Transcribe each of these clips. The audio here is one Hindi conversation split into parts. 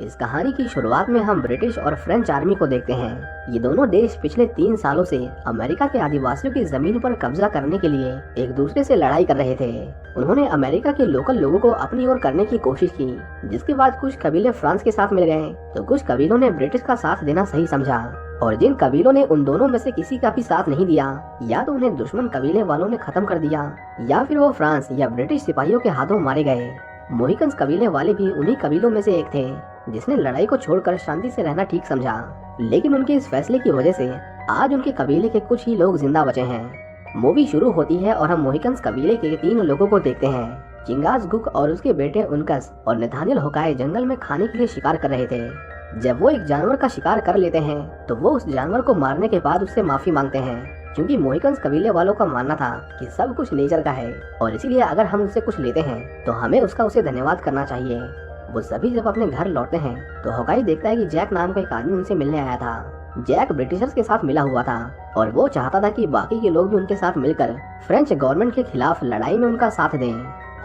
इस कहानी की शुरुआत में हम ब्रिटिश और फ्रेंच आर्मी को देखते हैं। ये दोनों देश पिछले 3 सालों से अमेरिका के आदिवासियों की जमीन पर कब्जा करने के लिए एक दूसरे से लड़ाई कर रहे थे। उन्होंने अमेरिका के लोकल लोगों को अपनी ओर करने की कोशिश की, जिसके बाद कुछ कबीले फ्रांस के साथ मिल गए तो कुछ कबीलों ने ब्रिटिश का साथ देना सही समझा। और जिन कबीलों ने उन दोनों में से किसी का भी साथ नहीं दिया, या तो उन्हें दुश्मन कबीले वालों ने खत्म कर दिया या फिर वो फ्रांस या ब्रिटिश सिपाहियों के हाथों मारे गए। मोहिकन्स कबीले वाले भी उन्हीं कबीलों में से एक थे जिसने लड़ाई को छोड़कर शांति से रहना ठीक समझा। लेकिन उनके इस फैसले की वजह से आज उनके कबीले के कुछ ही लोग जिंदा बचे हैं। मूवी शुरू होती है और हम मोहिकन्स कबीले के 3 लोगों को देखते हैं। चिंगासगुक और उसके बेटे उनकस और नथानियल होकाय जंगल में खाने के लिए शिकार कर रहे थे। जब वो एक जानवर का शिकार कर लेते हैं तो वो उस जानवर को मारने के बाद उससे माफी मांगते हैं, क्योंकि मोहिकन्स कबीले वालों का मानना था कि सब कुछ नेचर का है और इसीलिए अगर हम उससे कुछ लेते हैं तो हमें उसे धन्यवाद करना चाहिए। वो सभी जब अपने घर लौटते हैं तो होकाई देखता है कि जैक नाम का एक आदमी उनसे मिलने आया था। जैक ब्रिटिशर्स के साथ मिला हुआ था और वो चाहता था कि बाकी के लोग भी उनके साथ मिलकर फ्रेंच गवर्नमेंट के खिलाफ लड़ाई में उनका साथ दें।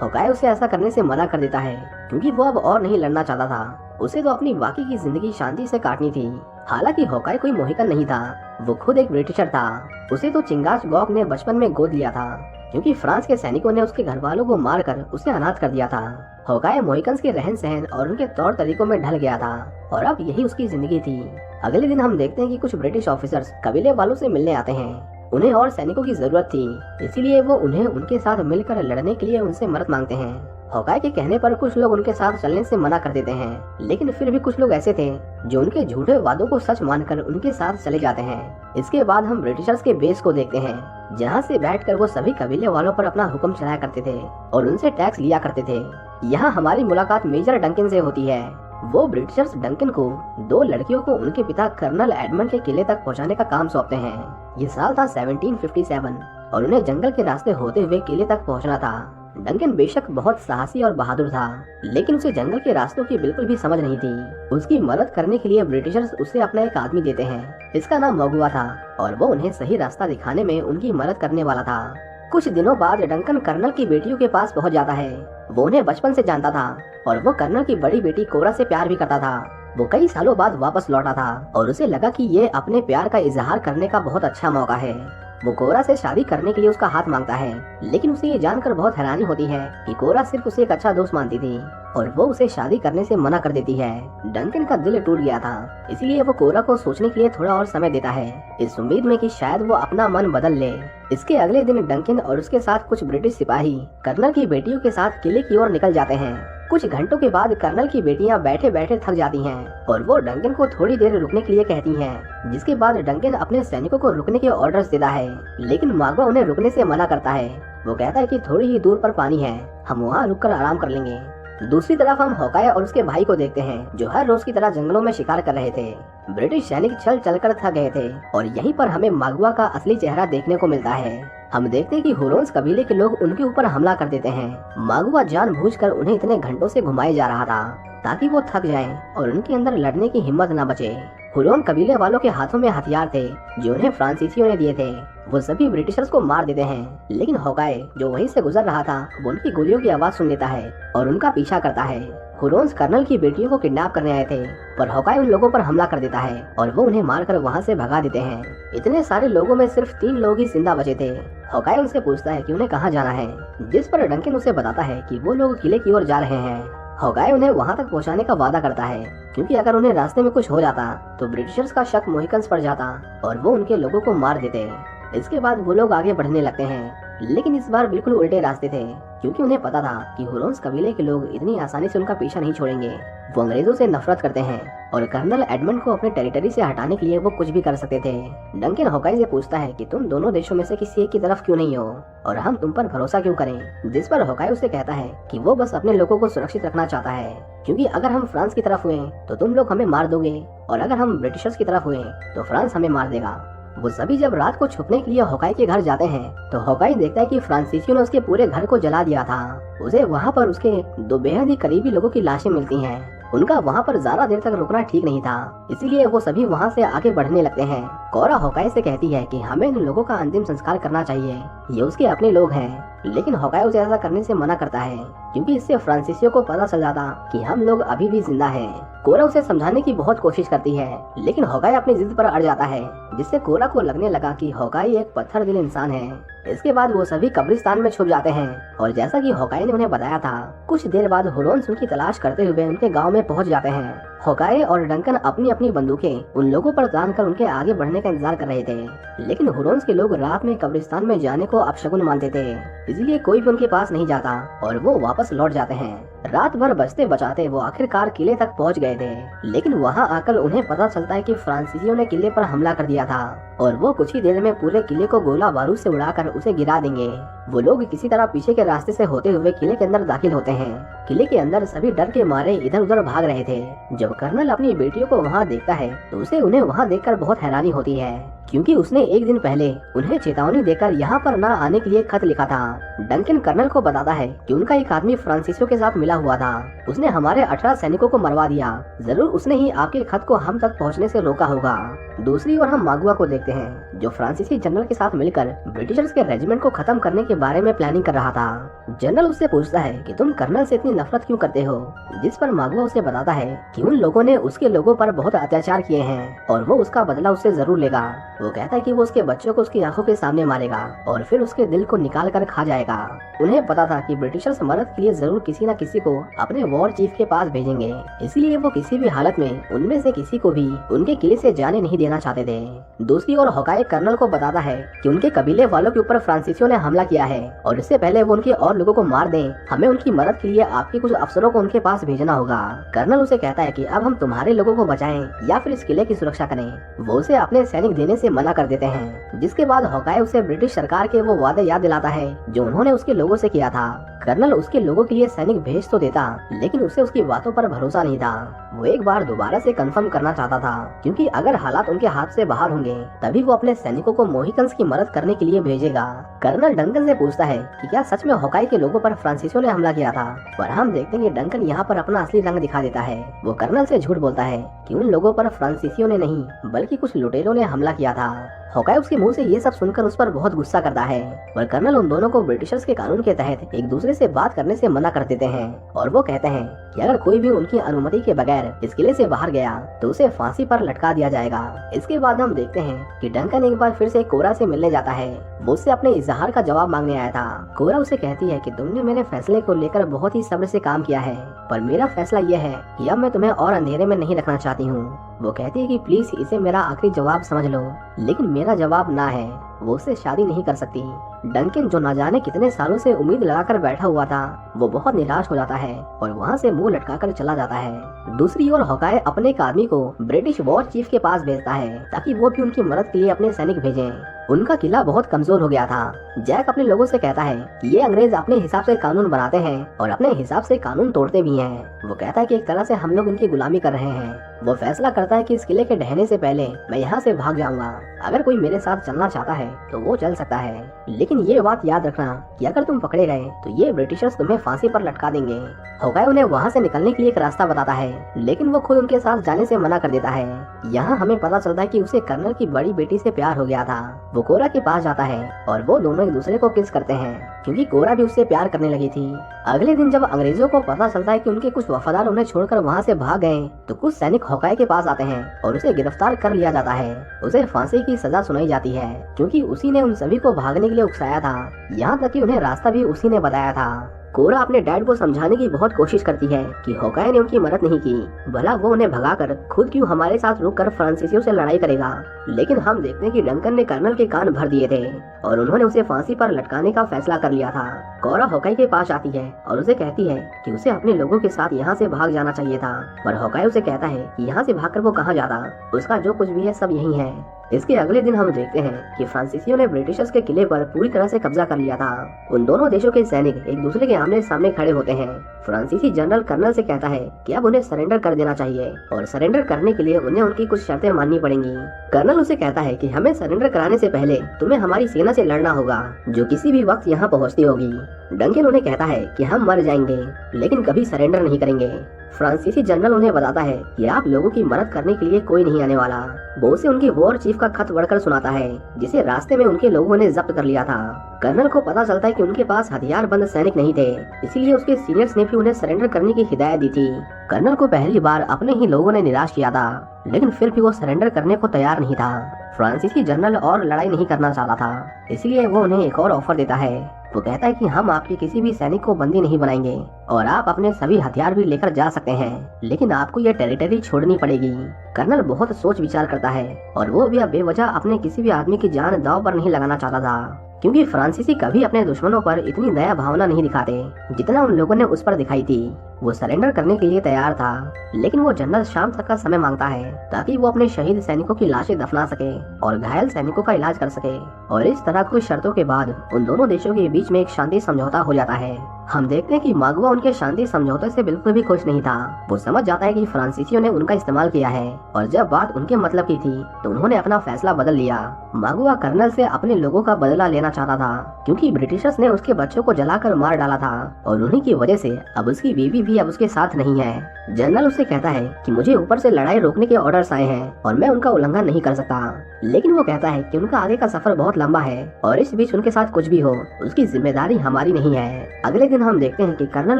होकाई उसे ऐसा करने से मना कर देता है क्योंकि वो अब और नहीं लड़ना चाहता था। उसे तो अपनी बाकी की जिंदगी शांति से काटनी थी। हालांकि होकाई कोई मोहिकन नहीं था, वो खुद एक ब्रिटिशर था। उसे तो चिंगासगुक ने बचपन में गोद लिया था क्योंकि फ्रांस के सैनिकों ने उसके घर वालों को मारकर उसे अनाथ कर दिया था। होकाई मोहिकन्स के रहन सहन और उनके तौर तरीकों में ढल गया था और अब यही उसकी जिंदगी थी। अगले दिन हम देखते हैं कि कुछ ब्रिटिश ऑफिसर्स कबीले वालों से मिलने आते हैं। उन्हें और सैनिकों की जरूरत थी, इसीलिए वो उन्हें उनके साथ मिलकर लड़ने के लिए उनसे मदद मांगते हैं। होकाई के कहने पर कुछ लोग उनके साथ चलने से मना कर देते हैं, लेकिन फिर भी कुछ लोग ऐसे थे जो उनके झूठे वादों को सच मानकर उनके साथ चले जाते हैं। इसके बाद हम ब्रिटिशर्स के बेस को देखते हैं, जहां से बैठकर वो सभी कबीले वालों पर अपना हुक्म चलाया करते थे और उनसे टैक्स लिया करते थे। यहाँ हमारी मुलाकात मेजर डंकन से होती है। वो ब्रिटिशर्स डंकन को 2 लड़कियों को उनके पिता कर्नल एडमंड के किले तक पहुँचाने का काम सौंपते हैं। ये साल था 1757 और उन्हें जंगल के रास्ते होते हुए किले तक पहुँचना था। डंकन बेशक बहुत साहसी और बहादुर था, लेकिन उसे जंगल के रास्तों की बिल्कुल भी समझ नहीं थी। उसकी मदद करने के लिए ब्रिटिशर्स उसे अपना एक आदमी देते हैं। इसका नाम मगुआ था और वो उन्हें सही रास्ता दिखाने में उनकी मदद करने वाला था। कुछ दिनों बाद डंकन कर्नल की बेटियों के पास पहुंच जाता है। वो उन्हें बचपन से जानता था और वो कर्नल की बड़ी बेटी कोरा से प्यार भी करता था। वो कई सालों बाद वापस लौटा था और उसे लगा कि ये अपने प्यार का इजहार करने का बहुत अच्छा मौका है। वो कोरा से शादी करने के लिए उसका हाथ मांगता है, लेकिन उसे ये जानकर बहुत हैरानी होती है कि कोरा सिर्फ उसे एक अच्छा दोस्त मानती थी और वो उसे शादी करने से मना कर देती है। डंकन का दिल टूट गया था, इसीलिए वो कोरा को सोचने के लिए थोड़ा और समय देता है, इस उम्मीद में कि शायद वो अपना मन बदल ले। इसके अगले दिन डंकन और उसके साथ कुछ ब्रिटिश सिपाही कर्नल की बेटियों के साथ किले की ओर निकल जाते हैं। कुछ घंटों के बाद कर्नल की बेटियां बैठे बैठे थक जाती हैं और वो डंकन को थोड़ी देर रुकने के लिए कहती हैं, जिसके बाद डंकन अपने सैनिकों को रुकने के ऑर्डर्स देता है, लेकिन मागवा उन्हें रुकने से मना करता है। वो कहता है कि थोड़ी ही दूर पर पानी है, हम वहाँ रुककर आराम कर लेंगे। दूसरी तरफ हम होकाई और उसके भाई को देखते हैं जो हर रोज की तरह जंगलों में शिकार कर रहे थे। ब्रिटिश सैनिक चल चलकर थक गए थे और यहीं पर हमें मागवा का असली चेहरा देखने को मिलता है। हम देखते हैं कि हुरोन्स कबीले के लोग उनके ऊपर हमला कर देते हैं। मागवा जानबूझकर उन्हें इतने घंटों से घुमाए जा रहा था ताकि वो थक जाएं और उनके अंदर लड़ने की हिम्मत न बचे। हुरोन कबीले वालों के हाथों में हथियार थे जो उन्हें फ्रांसीसियों ने दिए थे। वो सभी ब्रिटिशर्स को मार देते हैं, लेकिन होकाई जो वहीं से गुजर रहा था वो उनकी गोलियों की आवाज सुन लेता है और उनका पीछा करता है। हुरोन्स कर्नल की बेटियों को किडनैप करने आए थे, पर होकाई उन लोगों पर हमला कर देता है और वो उन्हें मारकर वहाँ से भगा देते हैं। इतने सारे लोगों में सिर्फ 3 लोग ही जिंदा बचे थे। होकाई उनसे पूछता है कि उन्हें कहाँ जाना है, जिस पर डंकन उसे बताता है कि वो लोग किले की ओर जा रहे हैं। होकाई उन्हें वहाँ तक पहुँचाने का वादा करता है, क्योंकि अगर उन्हें रास्ते में कुछ हो जाता तो ब्रिटिशर्स का शक मोहिकन्स पर जाता और वो उनके लोगों को मार देते। इसके बाद वो लोग आगे बढ़ने लगते हैं, लेकिन इस बार बिल्कुल उल्टे रास्ते थे, क्योंकि उन्हें पता था कि हुरोन्स कबीले के लोग इतनी आसानी से उनका पीछा नहीं छोड़ेंगे। वो अंग्रेजों से नफरत करते हैं और कर्नल एडमंड को अपने टेरिटरी से हटाने के लिए वो कुछ भी कर सकते थे। डंकन होकाई से पूछता है कि तुम दोनों देशों में से किसी एक की तरफ क्यों नहीं हो और हम तुम पर भरोसा क्यों करें, जिस पर होकाई उसे कहता है कि वो बस अपने लोगों को सुरक्षित रखना चाहता है, क्योंकि अगर हम फ्रांस की तरफ हुए तो तुम लोग हमें मार दोगे और अगर हम ब्रिटिशर्स की तरफ हुए तो फ्रांस हमें मार देगा। वो सभी जब रात को छुपने के लिए होकाई के घर जाते हैं तो होकाई देखता है कि फ्रांसीसियों ने उसके पूरे घर को जला दिया था। उसे वहाँ पर उसके 2 बेहद ही करीबी लोगों की लाशें मिलती हैं। उनका वहाँ पर ज्यादा देर तक रुकना ठीक नहीं था, इसीलिए वो सभी वहाँ से आगे बढ़ने लगते हैं। कोरा होकाई से कहती है कि हमें इन लोगों का अंतिम संस्कार करना चाहिए, ये उसके अपने लोग हैं। लेकिन होकाई उसे ऐसा करने से मना करता है क्योंकि इससे फ्रांसीसियों को पता चल जाता कि हम लोग अभी भी जिंदा हैं। कोरा उसे समझाने की बहुत कोशिश करती है लेकिन होकाई अपनी जिद पर अड़ जाता है, जिससे कोरा को लगने लगा कि होकाई एक पत्थर दिल इंसान है। इसके बाद वो सभी कब्रिस्तान में छुप जाते हैं और जैसा कि होकाई ने उन्हें बताया था, कुछ देर बाद हुरोन्स उनकी तलाश करते हुए उनके गांव में पहुंच जाते हैं। होकाई और डंकन अपनी अपनी बंदूकें उन लोगों पर तान कर उनके आगे बढ़ने का इंतजार कर रहे थे, लेकिन हुरोन्स के लोग रात में कब्रिस्तान में जाने को अपशगुन मानते थे, इसलिए कोई भी उनके पास नहीं जाता और वो वापस लौट जाते हैं। रात भर बचते बचाते वो आखिरकार किले तक पहुंच गए थे, लेकिन वहां आकर उन्हें पता चलता है कि फ्रांसीसियों ने किले पर हमला कर दिया था और वो कुछ ही देर में पूरे किले को गोला बारूद से उड़ाकर उसे गिरा देंगे। वो लोग किसी तरह पीछे के रास्ते से होते हुए किले के अंदर दाखिल होते हैं। किले के अंदर सभी डर के मारे इधर उधर भाग रहे थे। जब कर्नल अपनी बेटियों को वहाँ देखता है तो उसे उन्हें वहाँ देखकर बहुत हैरानी होती है, क्योंकि उसने एक दिन पहले उन्हें चेतावनी देकर यहाँ पर न आने के लिए खत लिखा था। डंकन कर्नल को बताता है कि उनका एक आदमी फ्रांसीसियों के साथ मिला हुआ था, उसने हमारे 18 सैनिकों को मरवा दिया, जरूर उसने ही आपके खत को हम तक पहुँचने से रोका होगा। दूसरी ओर हम मागुआ को देखते हैं जो फ्रांसीसी जनरल के साथ मिलकर ब्रिटिशर्स के रेजिमेंट को खत्म करने के बारे में प्लानिंग कर रहा था। जनरल उससे पूछता है कि तुम कर्नल से इतनी नफरत क्यों करते हो, जिस पर मागुआ उसे बताता है कि उन लोगों ने उसके लोगों पर बहुत अत्याचार किए हैं और वो उसका बदला उससे जरूर लेगा। वो कहता है कि वो उसके बच्चों को उसकी आंखों के सामने मारेगा और फिर उसके दिल को निकाल कर खा जाएगा। उन्हें पता था कि ब्रिटिशर्स मदद के लिए जरूर किसी न किसी को अपने वॉर चीफ के पास भेजेंगे, इसलिए वो किसी भी हालत में उनमें से किसी को भी उनके किले से जाने नहीं देना चाहते थे। दूसरी ओर होकाई कर्नल को बताता है कि उनके कबीले वालों के ऊपर फ्रांसीसियों ने हमला किया है और इससे पहले वो उनके और लोगों को मार दें, हमें उनकी मदद के लिए आपके कुछ अफसरों को उनके पास भेजना होगा। कर्नल उसे कहता है कि अब हम तुम्हारे लोगों को बचाएं या फिर इस किले की सुरक्षा करें। वो उसे अपने सैनिक देने से मना कर देते हैं, जिसके बाद होकाई उसे ब्रिटिश सरकार के वो वादे याद दिलाता है जो उन्होंने उसके लोगों से किया था। कर्नल उसके लोगों के लिए सैनिक भेज तो देता, लेकिन उसे उसकी बातों पर भरोसा नहीं था। वो एक बार दोबारा से कंफर्म करना चाहता था, क्योंकि अगर हालात उनके हाथ से बाहर होंगे तभी वो अपने सैनिकों को मोहिकन्स की मदद करने के लिए भेजेगा। कर्नल डंकन से पूछता है कि क्या सच में होकाई के लोगों पर फ्रांसीसियों ने हमला किया था, पर हम देखते हैं कि डंकन यहाँ पर अपना असली रंग दिखा देता है। वो कर्नल से झूठ बोलता है कि उन लोगों पर फ्रांसीसियों ने नहीं बल्कि कुछ लुटेरों ने हमला किया था। होकाई उसके मुंह से ये सब सुनकर उस पर बहुत गुस्सा करता है, पर कर्नल उन दोनों को ब्रिटिशर्स के कानून के तहत एक दूसरे से बात करने से मना कर देते हैं और वो कहते हैं कि अगर कोई भी उनकी अनुमति के बगैर इस किले से बाहर गया तो उसे फांसी पर लटका दिया जाएगा। इसके बाद हम देखते हैं कि डंकन एक बार फिर से कोरा से मिलने जाता है। वो उससे अपने इजहार का जवाब मांगने आया था। कोरा उसे कहती है कि तुमने मेरे फैसले को लेकर बहुत ही सब्र से काम किया है, पर मेरा फैसला यह है कि अब मैं तुम्हें और अंधेरे में नहीं रखना चाहती हूँ। वो कहती है कि प्लीज इसे मेरा आखिरी जवाब समझ लो, लेकिन मेरा जवाब ना है, वो उससे शादी नहीं कर सकती। डंकन जो न जाने कितने सालों से उम्मीद लगाकर बैठा हुआ था, वो बहुत निराश हो जाता है और वहाँ से मुंह लटकाकर चला जाता है। दूसरी ओर होकाई अपने एक आदमी को ब्रिटिश वॉर चीफ के पास भेजता है ताकि वो भी उनकी मदद के लिए अपने सैनिक भेजें। उनका किला बहुत कमजोर हो गया था। जैक अपने लोगों से कहता है कि ये अंग्रेज अपने हिसाब से कानून बनाते हैं और अपने हिसाब से कानून तोड़ते भी हैं। वो कहता है कि एक तरह से हम लोग इनकी गुलामी कर रहे हैं। वो फैसला करता है कि इस किले के ढहने से पहले मैं यहाँ से भाग जाऊंगा। अगर कोई मेरे साथ चलना चाहता है तो वो चल सकता है, लेकिन ये बात याद रखना कि अगर तुम पकड़े गए तो ये ब्रिटिशर्स तुम्हें फांसी पर लटका देंगे। होकाई उन्हें वहाँ से निकलने के लिए एक रास्ता बताता है, लेकिन वो खुद उनके साथ जाने से मना कर देता है। यहाँ हमें पता चलता है कि उसे कर्नल की बड़ी बेटी से प्यार हो गया था। वो कोरा के पास जाता है और वो दोनों एक दूसरे को किस करते हैं, क्योंकि कोरा भी उससे प्यार करने लगी थी। अगले दिन जब अंग्रेजों को पता चलता है कि उनके कुछ वफादार उन्हें छोड़कर वहाँ से भाग गए, तो कुछ सैनिक होकाई के पास आते हैं और उसे गिरफ्तार कर लिया जाता है। उसे फांसी की सजा सुनाई जाती है, क्योंकि उसी ने उन सभी को भागने के लिए उकसाया था। यहाँ तक कि उन्हें रास्ता भी उसी ने बताया था। कोरा अपने डैड को समझाने की बहुत कोशिश करती है कि होकाई ने उनकी मदद नहीं की, भला वो उन्हें भगाकर खुद क्यों हमारे साथ रुककर फ्रांसीसियों से लड़ाई करेगा। लेकिन हम देखते हैं कि डंकन ने कर्नल के कान भर दिए थे और उन्होंने उसे फांसी पर लटकाने का फैसला कर लिया था। कोरा होकाई के पास आती है और उसे कहती है कि उसे अपने लोगों के साथ यहाँ से भाग जाना चाहिए था, पर होकाई उसे कहता है कि यहाँ से भागकर वो कहाँ जाता, उसका जो कुछ भी है सब यही है। इसके अगले दिन हम देखते हैं कि फ्रांसीसियों ने ब्रिटिशर्स के किले पर पूरी तरह से कब्जा कर लिया था। उन दोनों देशों के सैनिक एक दूसरे के आमने सामने खड़े होते हैं। फ्रांसीसी जनरल कर्नल से कहता है कि अब उन्हें सरेंडर कर देना चाहिए और सरेंडर करने के लिए उन्हें उनकी कुछ शर्तें माननी पड़ेंगी। कर्नल उसे कहता है कि हमें सरेंडर कराने से पहले तुम्हें हमारी सेना से लड़ना होगा जो किसी भी वक्त यहाँ पहुँचती होगी। डंकन उन्हें कहता है कि हम मर जाएंगे लेकिन कभी सरेंडर नहीं करेंगे। फ्रांसीसी जनरल उन्हें बताता है कि आप लोगों की मदद करने के लिए कोई नहीं आने वाला। वो उसे उनके वॉर चीफ का खत पढ़कर सुनाता है जिसे रास्ते में उनके लोगों ने जब्त कर लिया था। कर्नल को पता चलता है कि उनके पास हथियारबंद सैनिक नहीं थे, इसीलिए उसके सीनियर्स ने भी उन्हें सरेंडर करने की हिदायत दी थी। कर्नल को पहली बार अपने ही लोगों ने निराश किया था, लेकिन फिर भी वो सरेंडर करने को तैयार नहीं था। फ्रांसीसी जनरल और लड़ाई नहीं करना चाहता था, इसलिए वो उन्हें एक और ऑफर देता है। वो कहता है कि हम आपके किसी भी सैनिक को बंदी नहीं बनाएंगे और आप अपने सभी हथियार भी लेकर जा सकते हैं, लेकिन आपको ये टेरिटरी छोड़नी पड़ेगी। कर्नल बहुत सोच विचार करता है और वो भी अब बेवजह अपने किसी भी आदमी की जान दांव पर नहीं लगाना चाहता था, क्योंकि फ्रांसीसी कभी अपने दुश्मनों पर इतनी दया भावना नहीं दिखाते जितना उन लोगों ने उस पर दिखाई थी। वो सरेंडर करने के लिए तैयार था, लेकिन वो जनरल शाम तक का समय मांगता है ताकि वो अपने शहीद सैनिकों की लाशें दफना सके और घायल सैनिकों का इलाज कर सके। और इस तरह कुछ शर्तों के बाद उन दोनों देशों के बीच में एक शांति समझौता हो जाता है। हम देखते हैं कि मागुआ उनके शांति समझौते से बिल्कुल भी खुश नहीं था। वो समझ जाता है कि फ्रांसीसियों ने उनका इस्तेमाल किया है और जब बात उनके मतलब की थी तो उन्होंने अपना फैसला बदल लिया। मागुआ कर्नल से अपने लोगों का बदला लेना चाहता था, क्योंकि ब्रिटिशर्स ने उसके बच्चों को जलाकर मार डाला था और उन्हीं की वजह से अब उसकी बीवी भी अब उसके साथ नहीं है। जनरल उससे कहता है कि मुझे ऊपर से लड़ाई रोकने के ऑर्डर्स आए हैं और मैं उनका उल्लंघन नहीं कर सकता, लेकिन वो कहता है कि उनका आगे का सफर बहुत लंबा है और इस बीच उनके साथ कुछ भी हो उसकी जिम्मेदारी हमारी नहीं है। अगले दिन हम देखते हैं कि कर्नल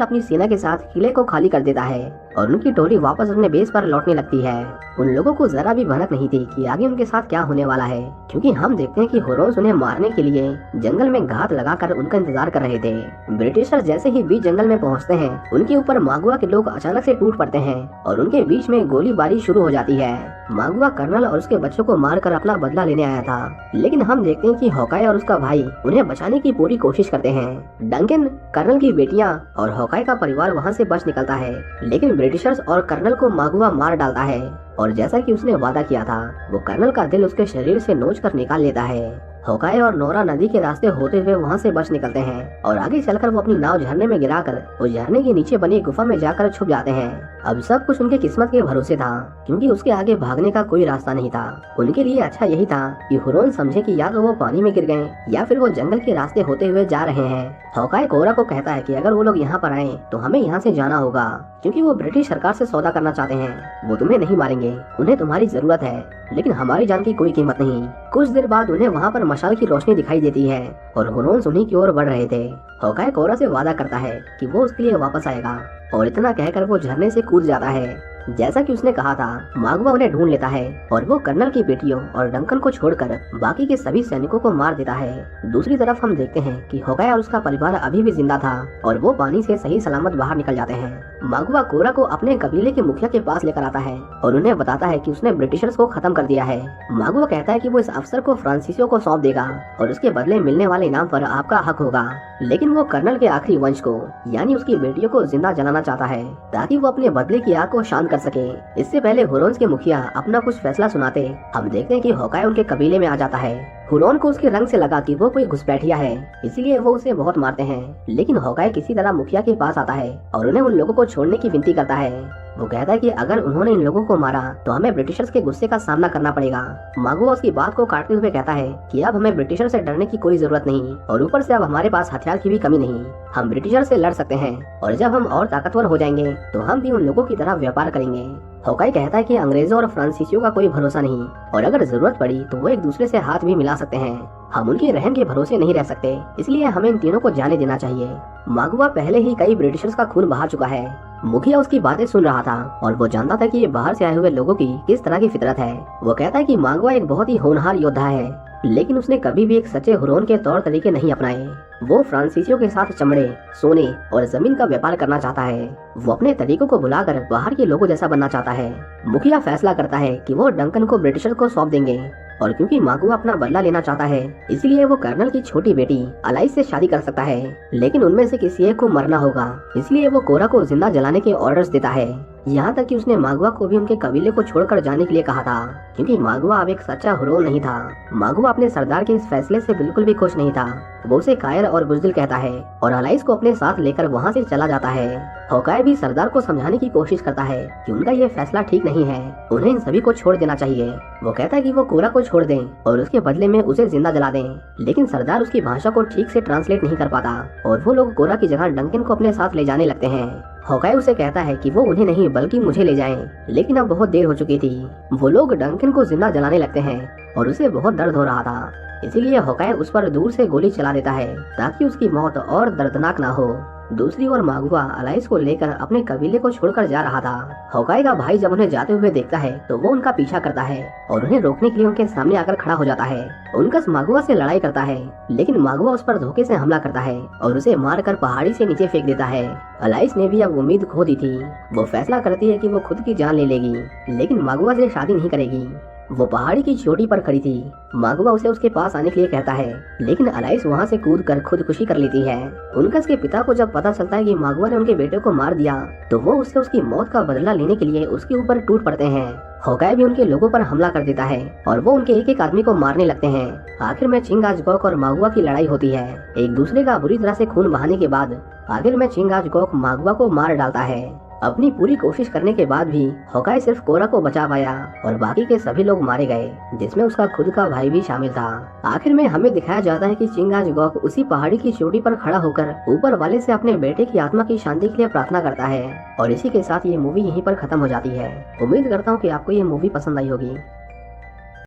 अपनी सेना के साथ किले को खाली कर देता है और उनकी टोली वापस अपने बेस पर लौटने लगती है। उन लोगों को जरा भी भनक नहीं थी कि आगे उनके साथ क्या होने वाला है, क्योंकि हम देखते हैं कि हुरोन्स उन्हें मारने के लिए जंगल में घात लगाकर उनका इंतजार कर रहे थे। ब्रिटिशर्स जैसे ही बीच जंगल में पहुंचते हैं, उनके ऊपर मागुआ के लोग अचानक से टूट पड़ते हैं और उनके बीच में गोलीबारी शुरू हो जाती है। मागुआ कर्नल और उसके बच्चों को मारकर अपना बदला लेने आया था, लेकिन हम देखते हैं कि हॉकाई और उसका भाई उन्हें बचाने की पूरी कोशिश करते हैं। डंकन, कर्नल की बेटियां और हॉकाई का परिवार वहां से बच निकलता है, लेकिन ब्रिटिशर्स और कर्नल को मागुआ मार डालता है और जैसा कि उसने वादा किया था, वो कर्नल का दिल उसके शरीर से नोच कर निकाल लेता है। हॉकाई और नोरा नदी के रास्ते होते हुए वहाँ से बच निकलते हैं और आगे चलकर वो अपनी नाव झरने में गिराकर उस झरने के नीचे बनी गुफा में जाकर छुप जाते हैं। अब सब कुछ उनके किस्मत के भरोसे था, क्योंकि उसके आगे भागने का कोई रास्ता नहीं था। उनके लिए अच्छा यही था कि हुरोन समझे कि या तो वो पानी में गिर गए या फिर वो जंगल के रास्ते होते हुए जा रहे हैं। हॉकाई कोरा को कहता है कि अगर वो लोग यहाँ पर आए तो हमें यहाँ से जाना होगा, क्योंकि वो ब्रिटिश सरकार से सौदा करना चाहते हैं। वो तुम्हें नहीं मारेंगे, उन्हें तुम्हारी जरूरत है, लेकिन हमारी जान की कोई कीमत नहीं। कुछ देर बाद उन्हें वहाँ पर मशाल की रोशनी दिखाई देती है और हुरोन्स उन्हीं की ओर बढ़ रहे थे। हॉकाई कोरा से वादा करता है कि वो उसके लिए वापस आएगा और इतना कहकर वो झरने से कूद जाता है। जैसा कि उसने कहा था, मागुआ उन्हें ढूंढ लेता है और वो कर्नल की बेटियों और डंकन को छोड़कर बाकी के सभी सैनिकों को मार देता है। दूसरी तरफ हम देखते हैं कि हॉकाई और उसका परिवार अभी भी जिंदा था और वो पानी से सही सलामत बाहर निकल जाते हैं। मागुआ कोरा को अपने कबीले के मुखिया के पास लेकर आता है और उन्हें बताता है कि उसने ब्रिटिशर्स को खत्म कर दिया है। मागुआ कहता है कि वो इस अफसर को फ्रांसीसियों को सौंप देगा और उसके बदले मिलने वाले इनाम पर आपका हक होगा, लेकिन वो कर्नल के आखिरी वंश को यानी उसकी बेटियों को जिंदा जलाना चाहता है ताकि वो अपने बदले की आग को शांत कर सके। इससे पहले हुरोन्स के मुखिया अपना कुछ फैसला सुनाते हम देखते हैं कि हॉकाई उनके कबीले में आ जाता है। हुरोन को उसके रंग से लगा कि वो कोई घुसपैठिया है, इसलिए वो उसे बहुत मारते हैं, लेकिन हॉकाई किसी तरह मुखिया के पास आता है और उन्हें उन लोगों को छोड़ने की विनती करता है। वो कहता है कि अगर उन्होंने इन लोगों को मारा तो हमें ब्रिटिशर्स के गुस्से का सामना करना पड़ेगा। मागुआ उसकी बात को काटते हुए कहता है कि अब हमें ब्रिटिशर से डरने की कोई जरूरत नहीं और ऊपर से अब हमारे पास हथियार की भी कमी नहीं। हम ब्रिटिशर से लड़ सकते हैं और जब हम और ताकतवर हो जाएंगे तो हम भी उन लोगों की तरह व्यापार करेंगे। हॉकाई कहता है कि अंग्रेजों और फ्रांसीसियों का कोई भरोसा नहीं और अगर जरूरत पड़ी तो वो एक दूसरे से हाथ भी मिला सकते हैं। हम उनके रहम के भरोसे नहीं रह सकते, इसलिए हमें इन तीनों को जाने देना चाहिए। मागुआ पहले ही कई ब्रिटिशर्स का खून बहा चुका है। मुखिया उसकी बातें सुन रहा था और वो जानता था कि ये बाहर से आए हुए लोगों की किस तरह की फितरत है। वो कहता है कि मागुआ एक बहुत ही होनहार योद्धा है, लेकिन उसने कभी भी एक सच्चे हुरोन के तौर तरीके नहीं अपनाए। वो फ्रांसीसियों के साथ चमड़े, सोने और जमीन का व्यापार करना चाहता है। वो अपने तरीकों को भुलाकर बाहर के लोगों जैसा बनना चाहता है। मुखिया फैसला करता है कि वो डंकन को ब्रिटिशर को सौंप देंगे और क्योंकि मागुआ अपना बदला लेना चाहता है, इसलिए वो कर्नल की छोटी बेटी अलाइस से शादी कर सकता है, लेकिन उनमें से किसी एक को मरना होगा, इसलिए वो कोरा को जिंदा जलाने के ऑर्डर्स देता है। यहाँ तक कि उसने मागुआ को भी उनके कबीले को छोड़कर जाने के लिए कहा था, क्योंकि मागुआ अब एक सच्चा हुरोन नहीं था। मागुआ अपने सरदार के इस फैसले से बिल्कुल भी खुश नहीं था। वो उसे कायर और बुज़दिल कहता है और अलाइस को अपने साथ लेकर वहाँ से चला जाता है। होकाई भी सरदार को समझाने की कोशिश करता है कि उनका ये फैसला ठीक नहीं है, उन्हें इन सभी को छोड़ देना चाहिए। वो कहता है कि वो कोरा को छोड़ दें और उसके बदले में उसे जिंदा जला दें, लेकिन सरदार उसकी भाषा को ठीक से ट्रांसलेट नहीं कर पाता और वो लोग कोरा की जगह डंकन को अपने साथ ले जाने लगते हैं। होकाई उसे कहता है कि वो उन्हें नहीं बल्कि मुझे ले जाएं, लेकिन अब बहुत देर हो चुकी थी। वो लोग डंकन को जिंदा जलाने लगते हैं और उसे बहुत दर्द हो रहा था, इसीलिए होकाई उस पर दूर से गोली चला देता है ताकि उसकी मौत और दर्दनाक ना हो। दूसरी ओर मागुआ अलाइस को लेकर अपने कबीले को छोड़कर जा रहा था। होकाई का भाई जब उन्हें जाते हुए देखता है तो वो उनका पीछा करता है और उन्हें रोकने के लिए उनके सामने आकर खड़ा हो जाता है। उनकस मागुआ से लड़ाई करता है, लेकिन मागुआ उस पर धोखे से हमला करता है और उसे मारकर पहाड़ी से नीचे फेंक देता है। अलाइस ने भी अब उम्मीद खो दी थी। वो फैसला करती है कि वो खुद की जान ले लेगी, लेकिन मागुआ से शादी नहीं करेगी। वो पहाड़ी की चोटी पर खड़ी थी। मागुआ उसे उसके पास आने के लिए कहता है, लेकिन अलाइस वहाँ से कूदकर खुदकुशी कर लेती है। उनकस के पिता को जब पता चलता है कि मागुआ ने उनके बेटे को मार दिया, तो वो उससे उसकी मौत का बदला लेने के लिए उसके ऊपर टूट पड़ते हैं। होकाई भी उनके लोगों पर हमला कर देता है और वो उनके एक एक आदमी को मारने लगते हैं। आखिर में चिंगाजगोक और मागुआ की लड़ाई होती है। एक दूसरे का बुरी तरह से खून बहाने के बाद आखिर में चिंगाजगोक मागुआ को मार डालता है। अपनी पूरी कोशिश करने के बाद भी होकाई सिर्फ कोरा को बचा पाया और बाकी के सभी लोग मारे गए, जिसमें उसका खुद का भाई भी शामिल था। आखिर में हमें दिखाया जाता है कि चिंगाजगोक उसी पहाड़ी की चोटी पर खड़ा होकर ऊपर वाले से अपने बेटे की आत्मा की शांति के लिए प्रार्थना करता है। और इसी के साथ ये मूवी यहीं पर खत्म हो जाती है। उम्मीद करता हूँ कि आपको ये मूवी पसंद आई होगी।